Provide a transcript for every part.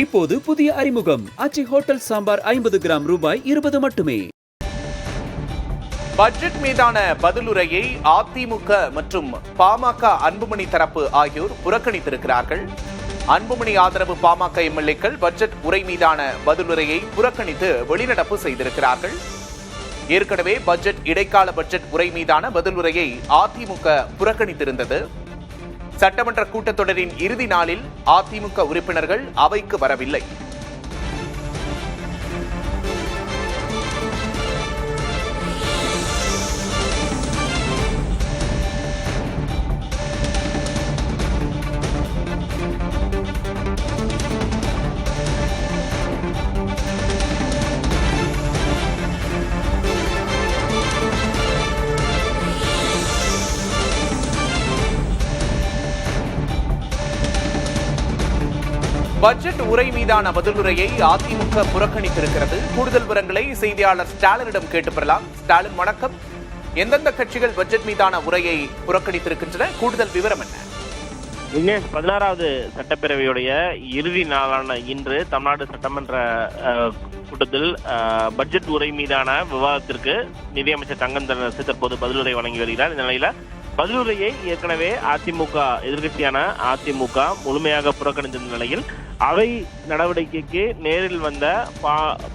இப்போது புதிய அறிமுகம் ஆச்சி ஹோட்டல் சாம்பார் 50 கிராம் ரூபாய் 20 மட்டுமே. பட்ஜெட் மீதான பதிலுரையை அதிமுக மற்றும் பாமக அன்புமணி தரப்பு ஆகியோர் புறக்கணித்திருக்கிறார்கள். அன்புமணி ஆதரவு பாமக எம்எல்ஏக்கள் பட்ஜெட் உரை மீதான பதிலுரையை புறக்கணித்து வெளிநடப்பு செய்திருக்கிறார்கள். ஏற்கனவே பட்ஜெட் இடைக்கால பட்ஜெட் உரை மீதான பதிலுரையை அதிமுக புறக்கணித்திருந்தது. சட்டமன்ற கூட்டத்தொடரின் இறுதி நாளில் அதிமுக உறுப்பினர்கள் அவைக்கு வரவில்லை. பட்ஜெட் உரை மீதான பதிலுரையை அதிமுக புறக்கணித்திருக்கிறது. கூடுதல் விவரங்களை செய்தியாளர் ஸ்டாலினிடம் கேட்டு பெறலாம். ஸ்டாலின், வணக்கம். எந்தெந்த கட்சிகள் பட்ஜெட் மீதான உரையை புறக்கணித்திருக்கின்றன? கூடுதல் விவரம் என்ன? 16வது சட்டப்பேரவையுடைய இறுதி நாளான இன்று தமிழ்நாடு சட்டமன்ற கூட்டத்தில் பட்ஜெட் உரை மீதான விவாதத்திற்கு நிதியமைச்சர் தங்கம் தென்னரசு தற்போது பதிலுரை வழங்கி வருகிறார். இந்த நிலையில பதிலுரையை ஏற்கனவே அதிமுக எதிர்கட்சியான அதிமுக முழுமையாக புறக்கணித்த நிலையில் அவை நடவடிக்கைக்கு நேரில் வந்த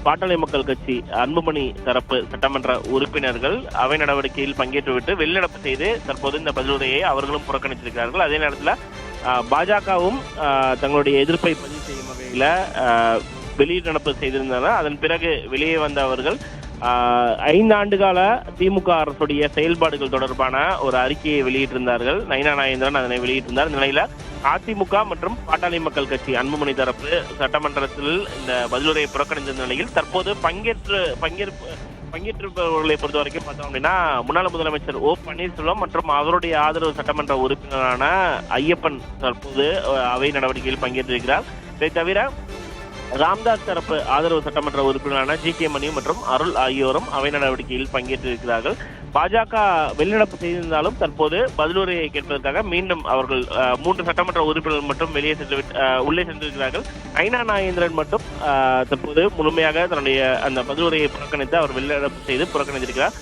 பாட்டாளி மக்கள் கட்சி அன்புமணி தரப்பு சட்டமன்ற உறுப்பினர்கள் அவை நடவடிக்கையில் பங்கேற்றுவிட்டு வெளிநடப்பு செய்து தற்போது இந்த பதிலுரையை அவர்களும் புறக்கணித்திருக்கிறார்கள். அதே நேரத்தில் பாஜகவும் தங்களுடைய எதிர்ப்பை பதிவு செய்யும் வகையில வெளிநடப்பு செய்திருந்தனர். அதன் பிறகு வெளியே வந்த அவர்கள் 5 ஆண்டுகால திமுக அரசுடைய செயல்பாடுகள் தொடர்பான ஒரு அறிக்கையை வெளியிட்டிருந்தார்கள். நயினா நாகேந்திரன் அதனை வெளியிட்டிருந்தார். நிலையில அதிமுக மற்றும் பாட்டாளி மக்கள் கட்சி அன்புமணி தரப்பு சட்டமன்றத்தில் இந்த பதிலுரையை புறக்கணித்த நிலையில் தற்போது பங்கேற்றிருப்பவர்களை பொறுத்த வரைக்கும் பார்த்தோம் அப்படின்னா முன்னாள் முதலமைச்சர் ஓ பன்னீர்செல்வம் மற்றும் அவருடைய ஆதரவு சட்டமன்ற உறுப்பினரான ஐயப்பன் தற்போது அவை நடவடிக்கையில் பங்கேற்றிருக்கிறார். இதை தவிர ராம்தாஸ் தரப்பு ஆதரவு சட்டமன்ற உறுப்பினரான ஜி.கே. மணி மற்றும் அருள் ஆகியோரும் அவை நடவடிக்கையில் பங்கேற்றிருக்கிறார்கள். பாஜக வெளிநடப்பு செய்திருந்தாலும் தற்போது பதிலுரையை கேட்பதற்காக மீண்டும் அவர்கள் 3 சட்டமன்ற உறுப்பினர்கள் மட்டும் உள்ளே சென்றிருக்கிறார்கள். நயினா நாகேந்திரன் மட்டும் தற்போது முழுமையாக தன்னுடைய அந்த பதிலுரையை புறக்கணித்து அவர் வெளிநடப்பு செய்து புறக்கணித்திருக்கிறார்.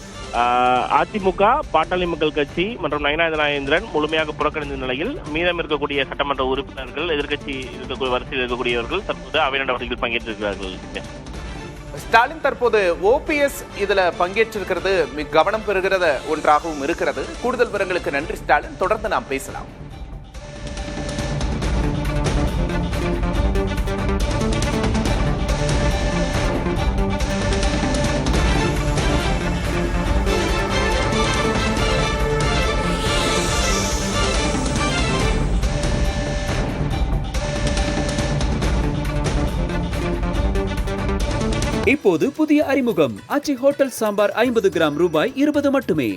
அதிமுக, பாட்டாளி மக்கள் கட்சி மற்றும் நயினா நாகேந்திரன் முழுமையாக புறக்கணித்த நிலையில் மீதம் இருக்கக்கூடிய சட்டமன்ற உறுப்பினர்கள் எதிர்கட்சி இருக்கக்கூடிய வரிசையில் இருக்கக்கூடியவர்கள் தற்போது அவை நடவடிக்கையில் பங்கேற்றிருக்கிறார்கள். ஸ்டாலின், தற்போது ஓபிஎஸ் இதுல பங்கேற்றிருக்கிறது கவனம் பெறுகிற ஒன்றாகவும் இருக்கிறது. கூடுதல் விவரங்களுக்கு நன்றி ஸ்டாலின். தொடர்ந்து நாம் பேசலாம். இப்போது புதிய அறிமுகம் ஆச்சி ஹோட்டல் சாம்பார் 50 கிராம் ரூபாய் 20 மட்டுமே.